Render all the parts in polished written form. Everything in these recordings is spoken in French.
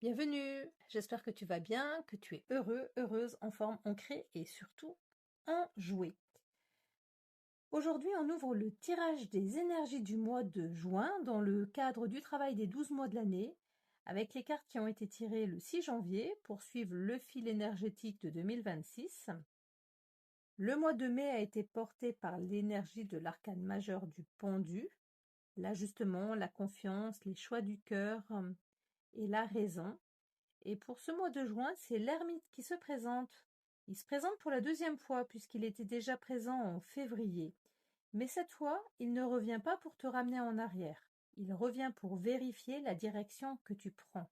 Bienvenue, j'espère que tu vas bien, que tu es heureux, heureuse, en forme, ancrée et surtout enjouée. Aujourd'hui, on ouvre le tirage des énergies du mois de juin dans le cadre du travail des 12 mois de l'année, avec les cartes qui ont été tirées le 6 janvier pour suivre le fil énergétique de 2026. Le mois de mai a été porté par l'énergie de l'arcane majeur du pendu, l'ajustement, la confiance, les choix du cœur et la raison. Et pour ce mois de juin, c'est l'ermite qui se présente. Il se présente pour la deuxième fois puisqu'il était déjà présent en février. Mais cette fois, il ne revient pas pour te ramener en arrière. Il revient pour vérifier la direction que tu prends.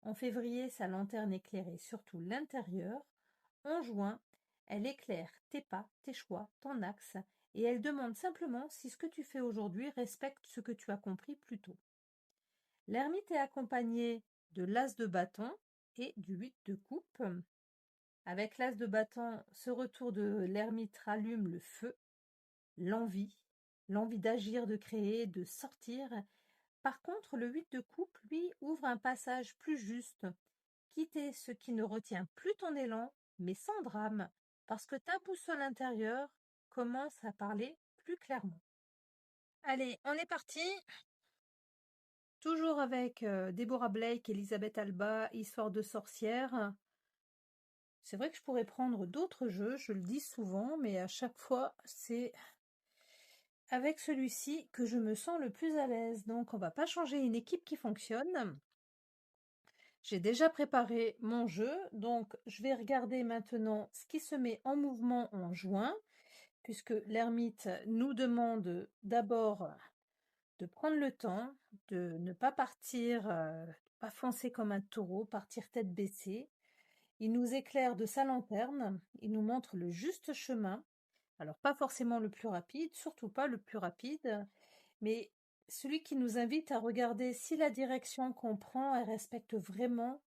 En février, sa lanterne éclairait surtout l'intérieur. En juin, elle éclaire tes pas, tes choix, ton axe, et elle demande simplement si ce que tu fais aujourd'hui respecte ce que tu as compris plus tôt. L'ermite est accompagné de l'as de bâton et du 8 de coupe. Avec l'as de bâton, ce retour de l'ermite rallume le feu, l'envie d'agir, de créer, de sortir. Par contre, le 8 de coupe, lui, ouvre un passage plus juste. Quitter ce qui ne retient plus ton élan, mais sans drame, parce que ta boussole intérieure commence à parler plus clairement. Allez, on est parti. Toujours avec Deborah Blake, Elisabeth Alba, Histoire de sorcière. C'est vrai que je pourrais prendre d'autres jeux, je le dis souvent, mais à chaque fois, c'est avec celui-ci que je me sens le plus à l'aise. Donc, on va pas changer une équipe qui fonctionne. J'ai déjà préparé mon jeu, donc je vais regarder maintenant ce qui se met en mouvement en juin, puisque l'ermite nous demande d'abord de prendre le temps, de ne pas partir, pas foncer comme un taureau, partir tête baissée. Il nous éclaire de sa lanterne, il nous montre le juste chemin. Alors pas forcément le plus rapide, surtout pas le plus rapide, mais celui qui nous invite à regarder si la direction qu'on prend, elle respecte vraiment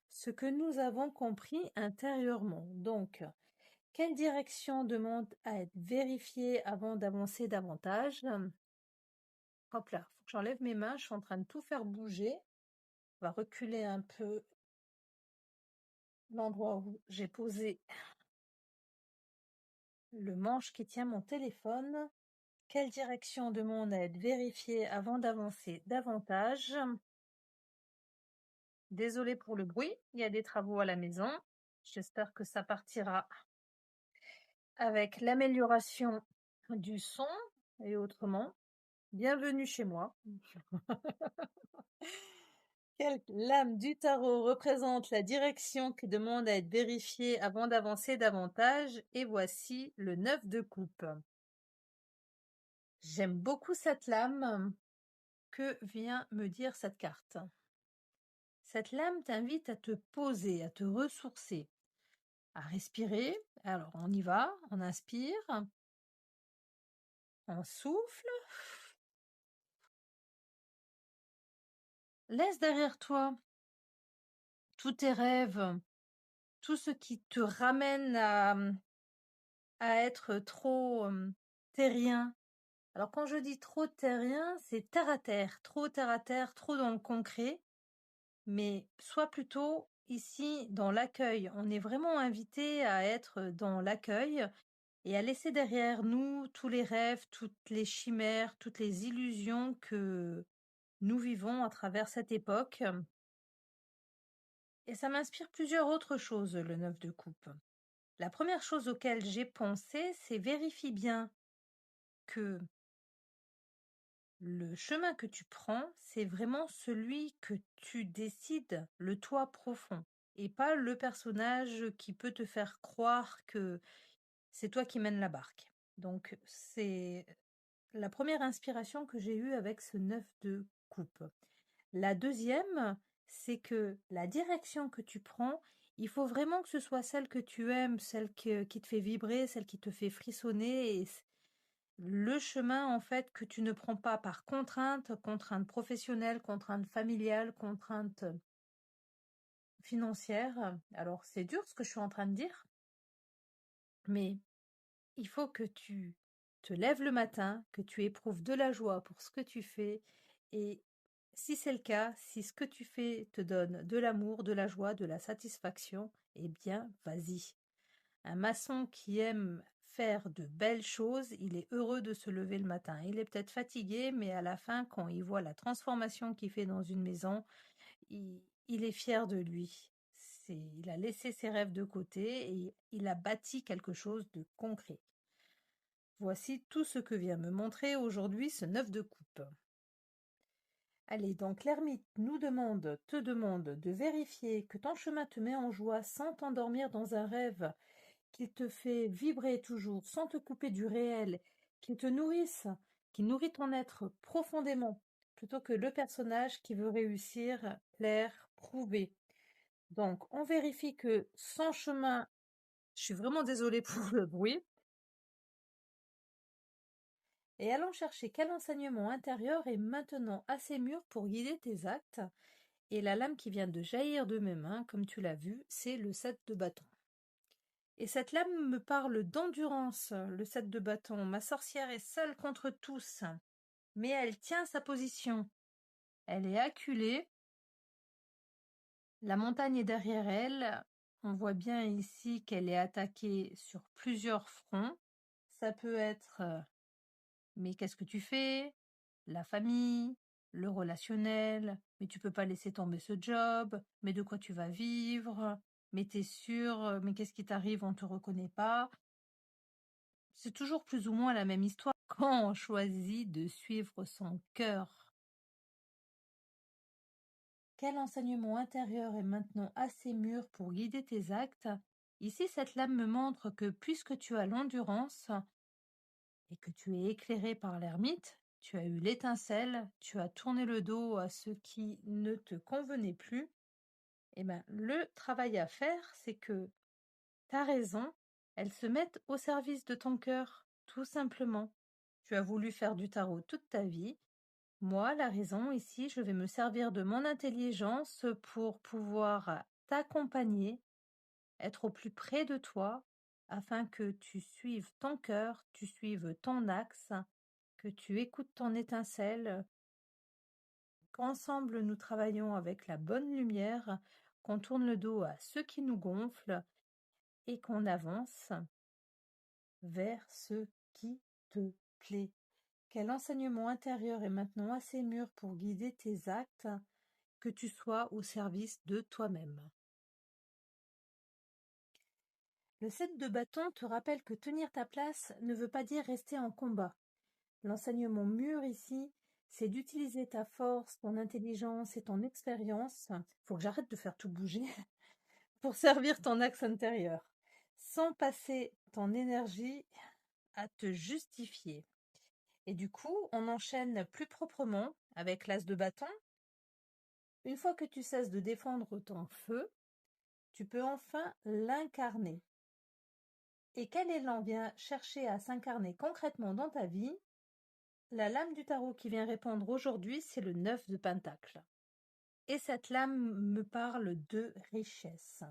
ce que nous avons compris intérieurement. Donc, quelle direction demande à être vérifiée avant d'avancer davantage? Hop là, faut que j'enlève mes mains, je suis en train de tout faire bouger. On va reculer un peu l'endroit où j'ai posé le manche qui tient mon téléphone. Quelle direction demande à être vérifiée avant d'avancer davantage? Désolée pour le bruit, il y a des travaux à la maison. J'espère que ça partira avec l'amélioration du son et autrement. Bienvenue chez moi. Quelle lame du tarot représente la direction qui demande à être vérifiée avant d'avancer davantage? Et voici le 9 de coupe. J'aime beaucoup cette lame. Que vient me dire cette carte? Cette lame t'invite à te poser, à te ressourcer, à respirer. Alors on y va, on inspire, on souffle. Laisse derrière toi tous tes rêves, tout ce qui te ramène à être trop terrien. Alors quand je dis trop terrien, c'est terre à terre, trop dans le concret, mais sois plutôt ici dans l'accueil. On est vraiment invité à être dans l'accueil et à laisser derrière nous tous les rêves, toutes les chimères, toutes les illusions que nous vivons à travers cette époque. Et ça m'inspire plusieurs autres choses, le 9 de coupe. La première chose auquel j'ai pensé, c'est vérifie bien que le chemin que tu prends, c'est vraiment celui que tu décides, le toi profond, et pas le personnage qui peut te faire croire que c'est toi qui mènes la barque. Donc c'est la première inspiration que j'ai eue avec ce 9 de coupe. La deuxième, c'est que la direction que tu prends, il faut vraiment que ce soit celle que tu aimes, celle qui te fait vibrer, celle qui te fait frissonner, et le chemin en fait que tu ne prends pas par contrainte, contrainte professionnelle, contrainte familiale, contrainte financière. Alors c'est dur ce que je suis en train de dire, mais il faut que tu te lèves le matin, que tu éprouves de la joie pour ce que tu fais et Si c'est le cas, si ce que tu fais te donne de l'amour, de la joie, de la satisfaction, eh bien, vas-y. Un maçon qui aime faire de belles choses, il est heureux de se lever le matin. Il est peut-être fatigué, mais à la fin, quand il voit la transformation qu'il fait dans une maison, il est fier de lui. Il a laissé ses rêves de côté et il a bâti quelque chose de concret. Voici tout ce que vient me montrer aujourd'hui ce 9 de coupe. Allez, donc l'ermite te demande de vérifier que ton chemin te met en joie sans t'endormir dans un rêve, qu'il te fait vibrer toujours, sans te couper du réel, qu'il te nourrisse, qui nourrit ton être profondément, plutôt que le personnage qui veut réussir, plaire, prouver. Donc, on vérifie que son chemin, je suis vraiment désolée pour le bruit, et allons chercher quel enseignement intérieur est maintenant assez mûr pour guider tes actes. Et la lame qui vient de jaillir de mes mains, comme tu l'as vu, c'est le 7 de bâton. Et cette lame me parle d'endurance, le 7 de bâton. Ma sorcière est seule contre tous, mais elle tient sa position. Elle est acculée. La montagne est derrière elle. On voit bien ici qu'elle est attaquée sur plusieurs fronts. Ça peut être mais qu'est-ce que tu fais? La famille, le relationnel, mais tu peux pas laisser tomber ce job, mais de quoi tu vas vivre? Mais t'es sûr, mais qu'est-ce qui t'arrive? On te reconnaît pas. C'est toujours plus ou moins la même histoire quand on choisit de suivre son cœur. Quel enseignement intérieur est maintenant assez mûr pour guider tes actes? Ici, cette lame me montre que puisque tu as l'endurance, et que tu es éclairé par l'ermite, tu as eu l'étincelle, tu as tourné le dos à ce qui ne te convenait plus, eh ben, le travail à faire, c'est que ta raison, elle se mette au service de ton cœur, tout simplement. Tu as voulu faire du tarot toute ta vie. Moi, la raison, ici, je vais me servir de mon intelligence pour pouvoir t'accompagner, être au plus près de toi, afin que tu suives ton cœur, tu suives ton axe, que tu écoutes ton étincelle, qu'ensemble nous travaillons avec la bonne lumière, qu'on tourne le dos à ceux qui nous gonflent et qu'on avance vers ce qui te plaît. Quel enseignement intérieur est maintenant assez mûr pour guider tes actes, que tu sois au service de toi-même. Le 7 de bâton te rappelle que tenir ta place ne veut pas dire rester en combat. L'enseignement mûr ici, c'est d'utiliser ta force, ton intelligence et ton expérience, faut que j'arrête de faire tout bouger, pour servir ton axe intérieur, sans passer ton énergie à te justifier. Et du coup, on enchaîne plus proprement avec l'as de bâton. Une fois que tu cesses de défendre ton feu, tu peux enfin l'incarner. Et quel élan vient chercher à s'incarner concrètement dans ta vie? La lame du tarot qui vient répondre aujourd'hui, c'est le 9 de Pentacle. Et cette lame me parle de richesse.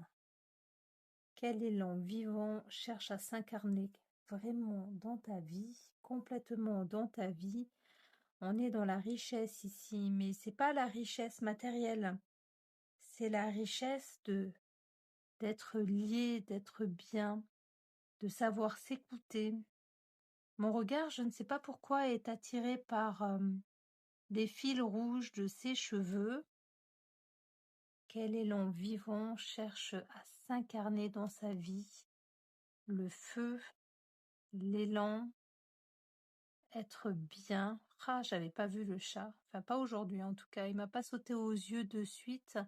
Quel élan vivant cherche à s'incarner vraiment dans ta vie, complètement dans ta vie? On est dans la richesse ici, mais c'est pas la richesse matérielle. C'est la richesse d'être lié, d'être bien, de savoir s'écouter. Mon regard, je ne sais pas pourquoi, est attiré par des fils rouges de ses cheveux. Quel élan vivant cherche à s'incarner dans sa vie? Le feu, l'élan, être bien. Ah, j'avais pas vu le chat. Enfin, pas aujourd'hui en tout cas. Il m'a pas sauté aux yeux de suite.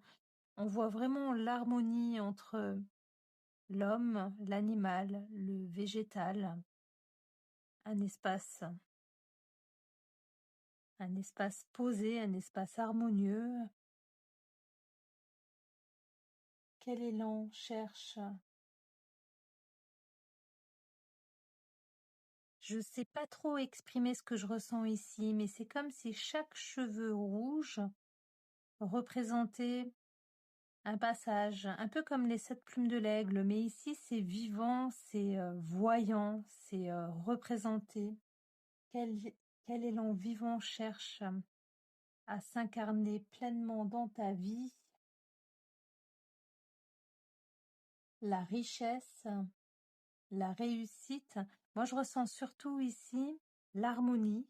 On voit vraiment l'harmonie entre l'homme, l'animal, le végétal. Un espace posé, un espace harmonieux. Quel élan cherche? Je sais pas trop exprimer ce que je ressens ici, mais c'est comme si chaque cheveu rouge représentait un passage, un peu comme les 7 plumes de l'aigle, mais ici c'est vivant, c'est voyant, c'est représenté. Quel, quel élan vivant cherche à s'incarner pleinement dans ta vie, la richesse, la réussite. Moi, je ressens surtout ici l'harmonie,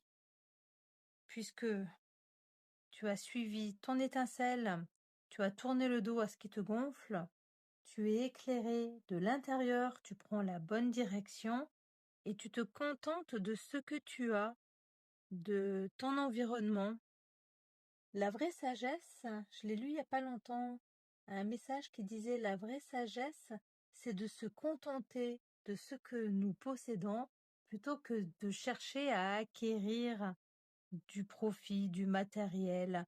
puisque tu as suivi ton étincelle, tu as tourné le dos à ce qui te gonfle, tu es éclairé de l'intérieur, tu prends la bonne direction et tu te contentes de ce que tu as, de ton environnement. La vraie sagesse, je l'ai lu il n'y a pas longtemps, un message qui disait la vraie sagesse, c'est de se contenter de ce que nous possédons plutôt que de chercher à acquérir du profit, du matériel.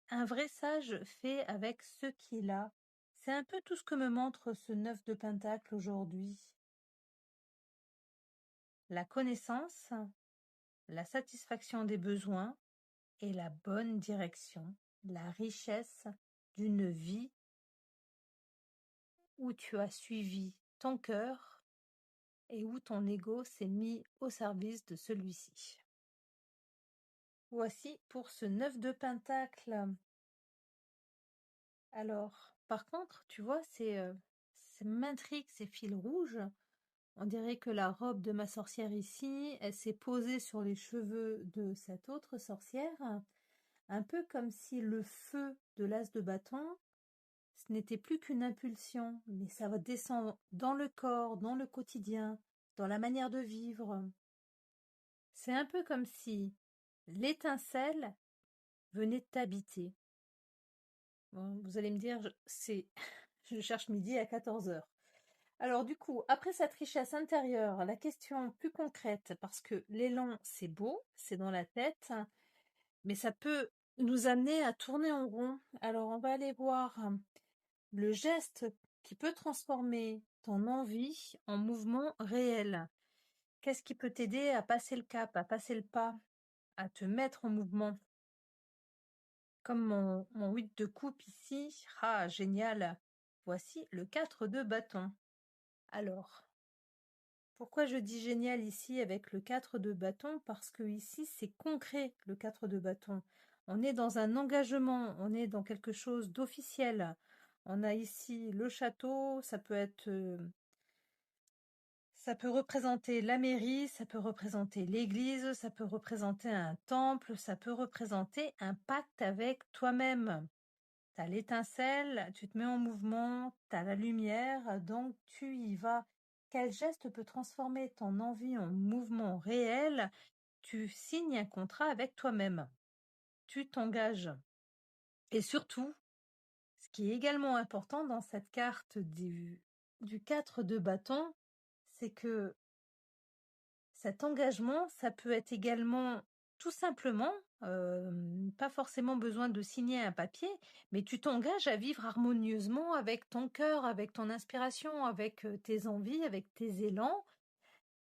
Un vrai sage fait avec ce qu'il a. C'est un peu tout ce que me montre ce 9 de Pentacle aujourd'hui. La connaissance, la satisfaction des besoins et la bonne direction, la richesse d'une vie où tu as suivi ton cœur et où ton ego s'est mis au service de celui-ci. Voici pour ce 9 de Pentacle. Alors, par contre, tu vois, c'est m'intrigue ces fils rouges. On dirait que la robe de ma sorcière ici, elle s'est posée sur les cheveux de cette autre sorcière, un peu comme si le feu de l'as de bâton, ce n'était plus qu'une impulsion, mais ça va descendre dans le corps, dans le quotidien, dans la manière de vivre. C'est un peu comme si l'étincelle venait t'habiter. Bon, vous allez me dire, je cherche midi à 14 heures. Alors du coup, après cette richesse intérieure, la question plus concrète, parce que l'élan, c'est beau, c'est dans la tête, mais ça peut nous amener à tourner en rond. Alors on va aller voir le geste qui peut transformer ton envie en mouvement réel. Qu'est-ce qui peut t'aider à passer le cap, à passer le pas, à te mettre en mouvement? Comme mon 8 de coupe ici, ah génial, voici le 4 de bâton. Alors, pourquoi je dis génial ici avec le 4 de bâton? Parce que ici c'est concret le 4 de bâton. On est dans un engagement, on est dans quelque chose d'officiel. On a ici le château, ça peut représenter la mairie, ça peut représenter l'église, ça peut représenter un temple, ça peut représenter un pacte avec toi-même. Tu as l'étincelle, tu te mets en mouvement, tu as la lumière, donc tu y vas. Quel geste peut transformer ton envie en mouvement réel? Tu signes un contrat avec toi-même. Tu t'engages. Et surtout, ce qui est également important dans cette carte du 4 de bâton, c'est que cet engagement, ça peut être également tout simplement, pas forcément besoin de signer un papier, mais tu t'engages à vivre harmonieusement avec ton cœur, avec ton inspiration, avec tes envies, avec tes élans,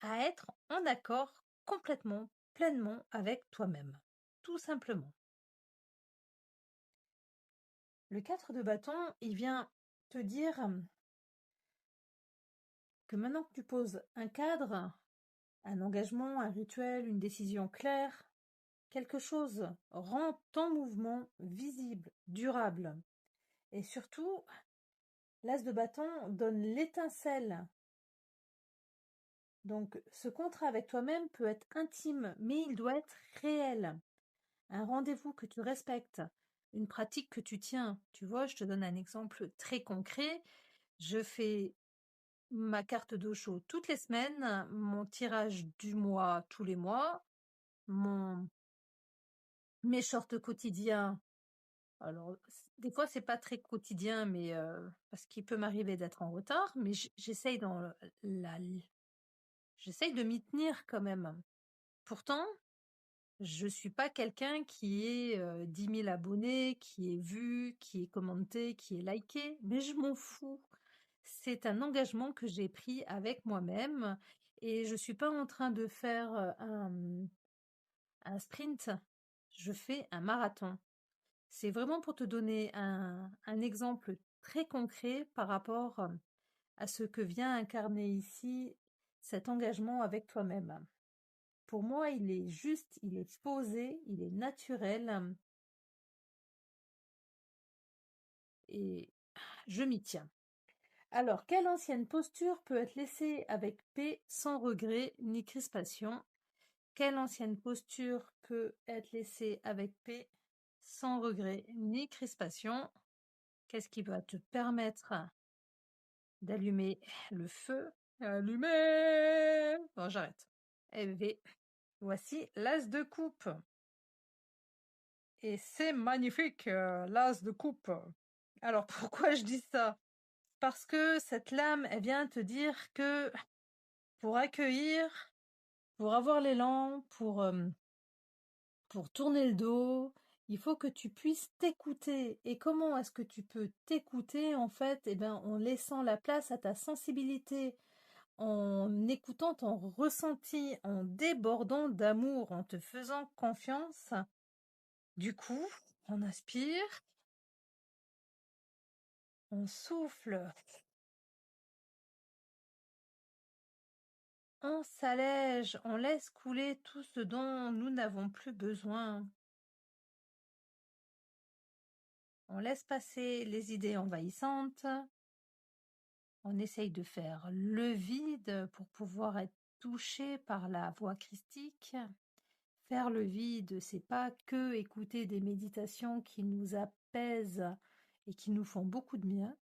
à être en accord complètement, pleinement avec toi-même, tout simplement. Le 4 de bâton, il vient te dire que maintenant que tu poses un cadre, un engagement, un rituel, une décision claire, quelque chose rend ton mouvement visible, durable. Et surtout, l'as de bâton donne l'étincelle. Donc, ce contrat avec toi-même peut être intime, mais il doit être réel. Un rendez-vous que tu respectes, une pratique que tu tiens. Tu vois, je te donne un exemple très concret. Je fais ma carte d'Osho toutes les semaines, mon tirage du mois tous les mois, mes shorts quotidiens. Alors, des fois, c'est pas très quotidien, mais parce qu'il peut m'arriver d'être en retard, mais j'essaye j'essaye de m'y tenir quand même. Pourtant, je suis pas quelqu'un qui est 10 000 abonnés, qui est vu, qui est commenté, qui est liké, mais je m'en fous. C'est un engagement que j'ai pris avec moi-même et je suis pas en train de faire un sprint, je fais un marathon. C'est vraiment pour te donner un exemple très concret par rapport à ce que vient incarner ici cet engagement avec toi-même. Pour moi, il est juste, il est posé, il est naturel. et je m'y tiens. Alors, quelle ancienne posture peut être laissée avec paix sans regret ni crispation? Quelle ancienne posture peut être laissée avec paix sans regret ni crispation? Qu'est-ce qui va te permettre d'allumer le feu? Allumer! Bon, j'arrête. Eh voici l'as de coupe. Et c'est magnifique, l'as de coupe. Alors pourquoi je dis ça? Parce que cette lame, elle vient te dire que pour accueillir, pour avoir l'élan, pour tourner le dos, il faut que tu puisses t'écouter. Et comment est-ce que tu peux t'écouter en fait? Eh bien, en laissant la place à ta sensibilité, en écoutant ton ressenti, en débordant d'amour, en te faisant confiance. Du coup, on inspire, on souffle, on s'allège, on laisse couler tout ce dont nous n'avons plus besoin. On laisse passer les idées envahissantes. On essaye de faire le vide pour pouvoir être touché par la voix christique. Faire le vide, c'est pas que écouter des méditations qui nous apaisent et qui nous font beaucoup de bien,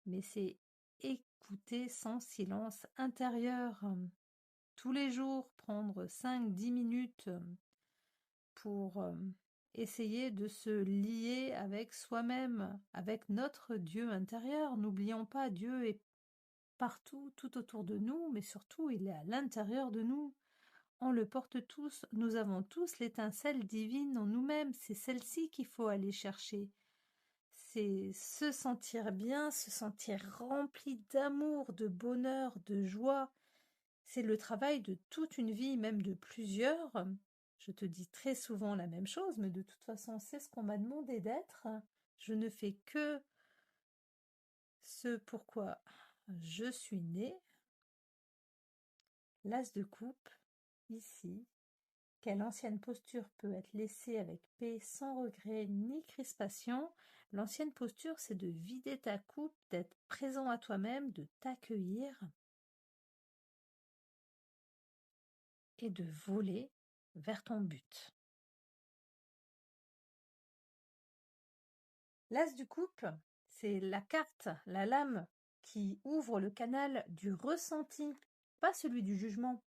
mais c'est écouter son silence intérieur. Tous les jours, prendre 5-10 minutes pour essayer de se lier avec soi-même, avec notre Dieu intérieur. N'oublions pas, Dieu est partout, tout autour de nous, mais surtout, il est à l'intérieur de nous. On le porte tous, nous avons tous l'étincelle divine en nous-mêmes, c'est celle-ci qu'il faut aller chercher. C'est se sentir bien, se sentir rempli d'amour, de bonheur, de joie. C'est le travail de toute une vie, même de plusieurs. Je te dis très souvent la même chose, mais de toute façon, c'est ce qu'on m'a demandé d'être. Je ne fais que ce pourquoi je suis née. L'as de coupe, ici. Quelle ancienne posture peut être laissée avec paix, sans regret ni crispation? L'ancienne posture, c'est de vider ta coupe, d'être présent à toi-même, de t'accueillir et de voler vers ton but. L'as du coupe, c'est la carte, la lame qui ouvre le canal du ressenti, pas celui du jugement.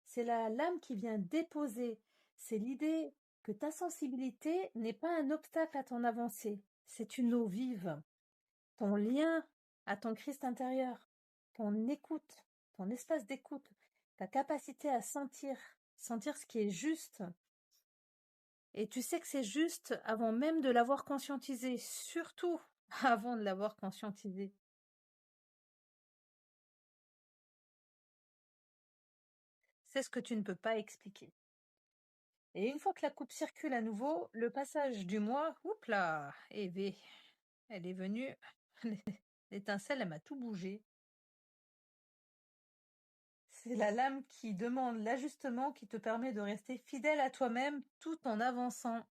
C'est la lame qui vient déposer. C'est l'idée que ta sensibilité n'est pas un obstacle à ton avancée. C'est une eau vive. Ton lien à ton Christ intérieur, ton écoute, ton espace d'écoute, ta capacité à sentir ce qui est juste. Et tu sais que c'est juste avant même de l'avoir conscientisé, surtout avant de l'avoir conscientisé. C'est ce que tu ne peux pas expliquer. Et une fois que la coupe circule à nouveau, le passage du moi, oups là, elle est venue, l'étincelle, elle m'a tout bougé. C'est la lame qui demande l'ajustement qui te permet de rester fidèle à toi-même tout en avançant.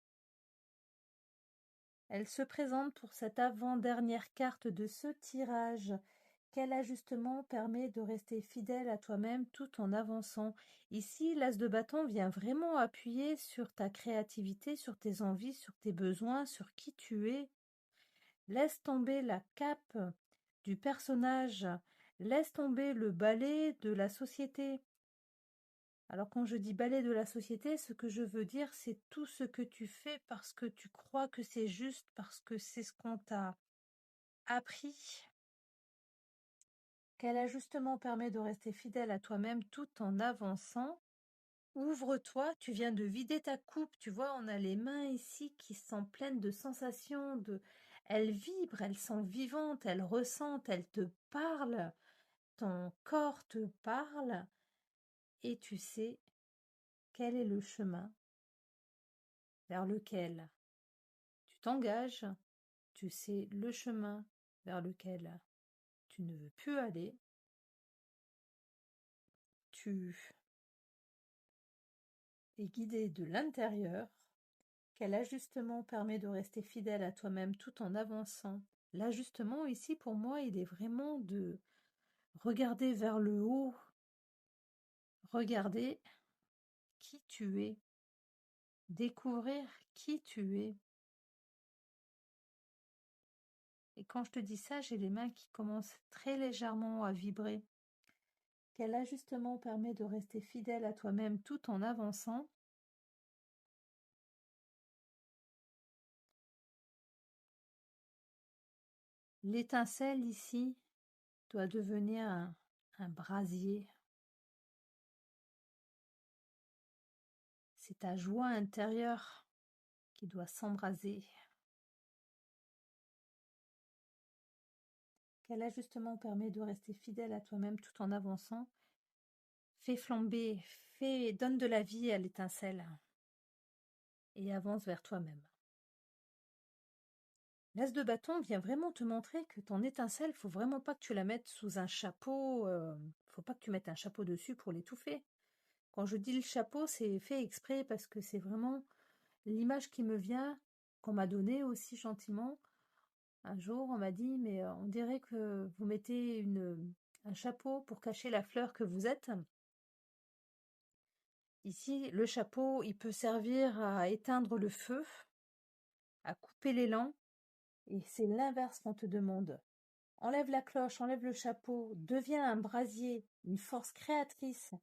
Elle se présente pour cette avant-dernière carte de ce tirage. Quel ajustement permet de rester fidèle à toi-même tout en avançant? Ici, l'as de bâton vient vraiment appuyer sur ta créativité, sur tes envies, sur tes besoins, sur qui tu es. Laisse tomber la cape du personnage, laisse tomber le balai de la société. Alors quand je dis balai de la société, ce que je veux dire, c'est tout ce que tu fais parce que tu crois que c'est juste, parce que c'est ce qu'on t'a appris. Quel ajustement permet de rester fidèle à toi-même tout en avançant? Ouvre-toi, tu viens de vider ta coupe, tu vois, on a les mains ici qui sont pleines de sensations, elles vibrent, elles sont vivantes, elles ressentent, elles te parlent, ton corps te parle, et tu sais quel est le chemin vers lequel tu t'engages, tu sais le chemin vers lequel tu ne veux plus aller, tu es guidé de l'intérieur. Quel ajustement permet de rester fidèle à toi-même tout en avançant? L'ajustement ici, pour moi, il est vraiment de regarder vers le haut, regarder qui tu es, découvrir qui tu es. Et quand je te dis ça, j'ai les mains qui commencent très légèrement à vibrer. Quel ajustement permet de rester fidèle à toi-même tout en avançant? L'étincelle ici doit devenir un brasier. C'est ta joie intérieure qui doit s'embraser. Quel ajustement permet de rester fidèle à toi-même tout en avançant? Fais flamber, donne de la vie à l'étincelle et avance vers toi-même. L'as de bâton vient vraiment te montrer que ton étincelle, faut vraiment pas que tu la mettes sous un chapeau, faut pas que tu mettes un chapeau dessus pour l'étouffer. Quand je dis le chapeau, c'est fait exprès parce que c'est vraiment l'image qui me vient, qu'on m'a donnée aussi gentiment. Un jour, on m'a dit, mais on dirait que vous mettez un chapeau pour cacher la fleur que vous êtes. Ici, le chapeau, il peut servir à éteindre le feu, à couper l'élan, et c'est l'inverse qu'on te demande. Enlève la cloche, enlève le chapeau, deviens un brasier, une force créatrice,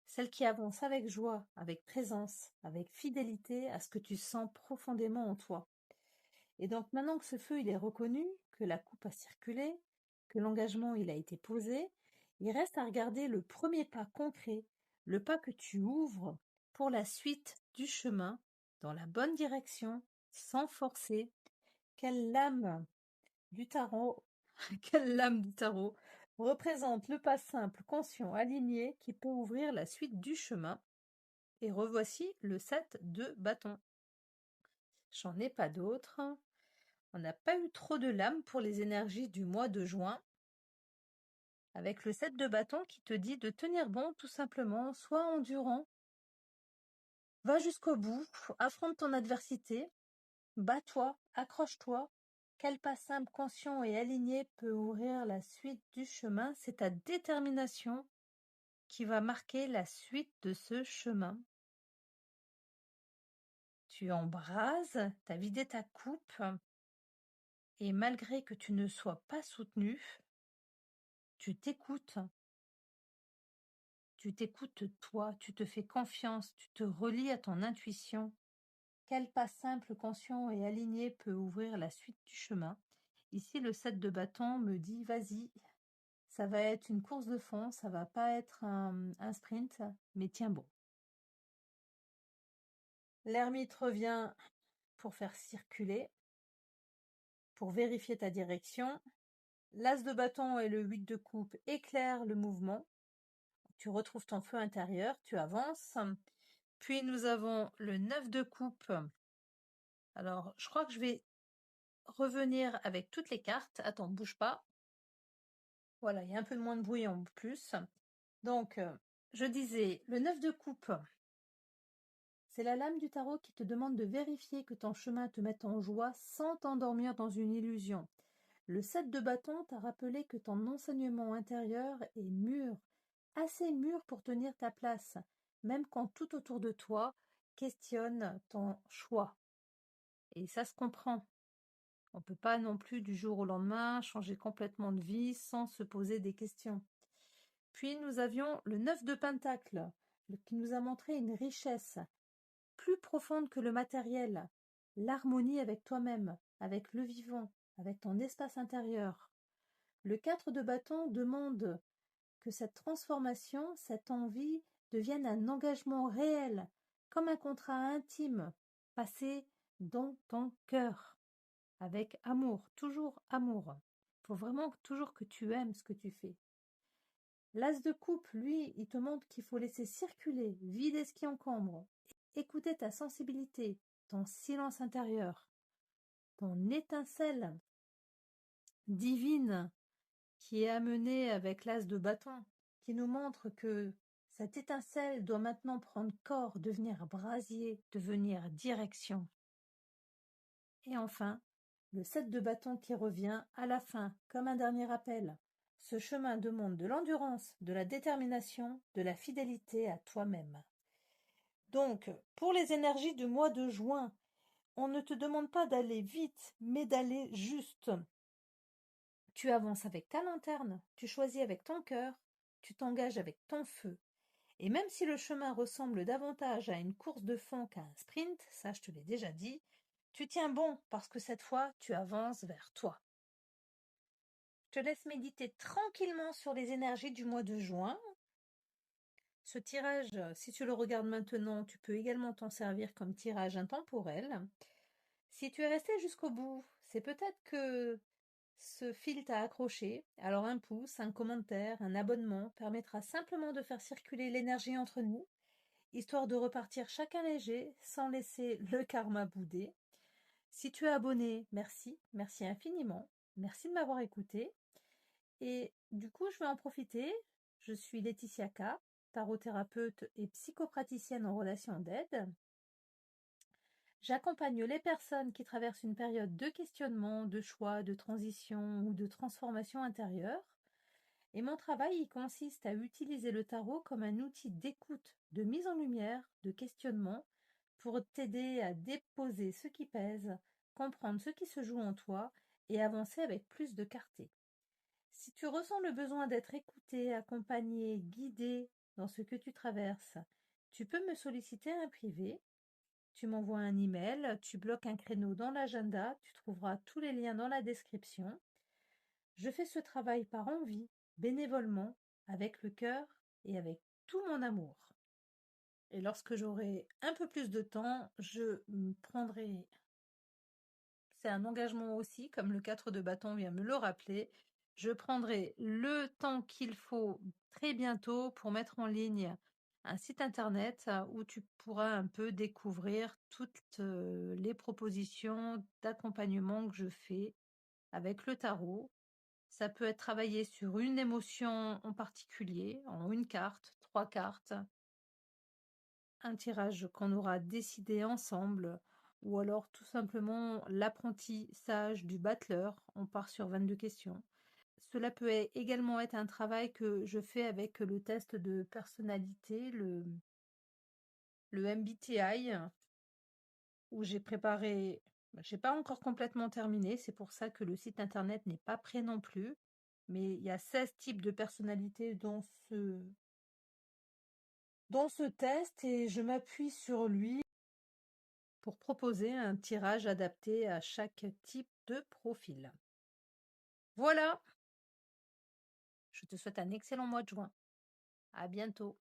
celle qui avance avec joie, avec présence, avec fidélité à ce que tu sens profondément en toi. Et donc maintenant que ce feu il est reconnu, que la coupe a circulé, que l'engagement il a été posé, il reste à regarder le premier pas concret, le pas que tu ouvres pour la suite du chemin, dans la bonne direction, sans forcer. Quelle lame du tarot, quelle lame du tarot représente le pas simple, conscient, aligné qui peut ouvrir la suite du chemin. Et revoici le 7 de bâton. J'en ai pas d'autres. On n'a pas eu trop de lames pour les énergies du mois de juin. Avec le 7 de bâton qui te dit de tenir bon tout simplement, sois endurant. Va jusqu'au bout, affronte ton adversité, bats-toi, accroche-toi. Quel pas simple, conscient et aligné peut ouvrir la suite du chemin? C'est ta détermination qui va marquer la suite de ce chemin. Tu embrases, tu as vidé ta coupe, et malgré que tu ne sois pas soutenu, tu t'écoutes toi, tu te fais confiance, tu te relis à ton intuition. Quel pas simple, conscient et aligné peut ouvrir la suite du chemin? Ici, le 7 de bâton me dit, vas-y, ça va être une course de fond, ça va pas être un sprint, mais tiens bon. L'ermite revient pour faire circuler, pour vérifier ta direction. L'as de bâton et le 8 de coupe éclairent le mouvement. Tu retrouves ton feu intérieur, tu avances. Puis nous avons le 9 de coupe. Alors, je crois que je vais revenir avec toutes les cartes. Attends, bouge pas. Voilà, il y a un peu moins de bruit en plus. Donc, je disais, le 9 de coupe, c'est la lame du tarot qui te demande de vérifier que ton chemin te mette en joie sans t'endormir dans une illusion. Le 7 de bâton t'a rappelé que ton enseignement intérieur est mûr, assez mûr pour tenir ta place, même quand tout autour de toi questionne ton choix. Et ça se comprend. On ne peut pas non plus du jour au lendemain changer complètement de vie sans se poser des questions. Puis nous avions le 9 de Pentacle, qui nous a montré une richesse plus profonde que le matériel, l'harmonie avec toi-même, avec le vivant, avec ton espace intérieur. Le 4 de bâton demande que cette transformation, cette envie, devienne un engagement réel, comme un contrat intime, passé dans ton cœur, avec amour, toujours amour. Il faut vraiment toujours que tu aimes ce que tu fais. L'as de coupe, lui, il te montre qu'il faut laisser circuler, vider ce qui encombre, écouter ta sensibilité, ton silence intérieur, ton étincelle divine qui est amenée avec l'as de bâton, qui nous montre que cette étincelle doit maintenant prendre corps, devenir brasier, devenir direction. Et enfin, le 7 de bâton qui revient à la fin, comme un dernier rappel. Ce chemin demande de l'endurance, de la détermination, de la fidélité à toi-même. Donc, pour les énergies du mois de juin, on ne te demande pas d'aller vite, mais d'aller juste. Tu avances avec ta lanterne, tu choisis avec ton cœur, tu t'engages avec ton feu. Et même si le chemin ressemble davantage à une course de fond qu'à un sprint, ça je te l'ai déjà dit, tu tiens bon parce que cette fois tu avances vers toi. Je te laisse méditer tranquillement sur les énergies du mois de juin. Ce tirage, si tu le regardes maintenant, tu peux également t'en servir comme tirage intemporel. Si tu es resté jusqu'au bout, c'est peut-être que ce fil t'a accroché, alors un pouce, un commentaire, un abonnement permettra simplement de faire circuler l'énergie entre nous, histoire de repartir chacun léger sans laisser le karma bouder. Si tu es abonné, merci, merci infiniment, merci de m'avoir écouté. Et du coup, je vais en profiter. Je suis Laetitia K, tarothérapeute et psychopraticienne en relation d'aide. J'accompagne les personnes qui traversent une période de questionnement, de choix, de transition ou de transformation intérieure. Et mon travail y consiste à utiliser le tarot comme un outil d'écoute, de mise en lumière, de questionnement, pour t'aider à déposer ce qui pèse, comprendre ce qui se joue en toi et avancer avec plus de clarté. Si tu ressens le besoin d'être écouté, accompagné, guidé dans ce que tu traverses, tu peux me solliciter un privé. Tu m'envoies un email, tu bloques un créneau dans l'agenda, tu trouveras tous les liens dans la description. Je fais ce travail par envie, bénévolement, avec le cœur et avec tout mon amour. Et lorsque j'aurai un peu plus de temps, je prendrai, c'est un engagement aussi, comme le 4 de bâton vient me le rappeler, je prendrai le temps qu'il faut très bientôt pour mettre en ligne un site internet où tu pourras un peu découvrir toutes les propositions d'accompagnement que je fais avec le tarot. Ça peut être travaillé sur une émotion en particulier, en une carte, 3 cartes, un tirage qu'on aura décidé ensemble, ou alors tout simplement l'apprentissage du battleur, on part sur 22 questions. Cela peut également être un travail que je fais avec le test de personnalité, le MBTI, où j'ai préparé, j'ai pas encore complètement terminé, c'est pour ça que le site internet n'est pas prêt non plus, mais il y a 16 types de personnalités dans ce test et je m'appuie sur lui pour proposer un tirage adapté à chaque type de profil. Voilà, je te souhaite un excellent mois de juin. À bientôt.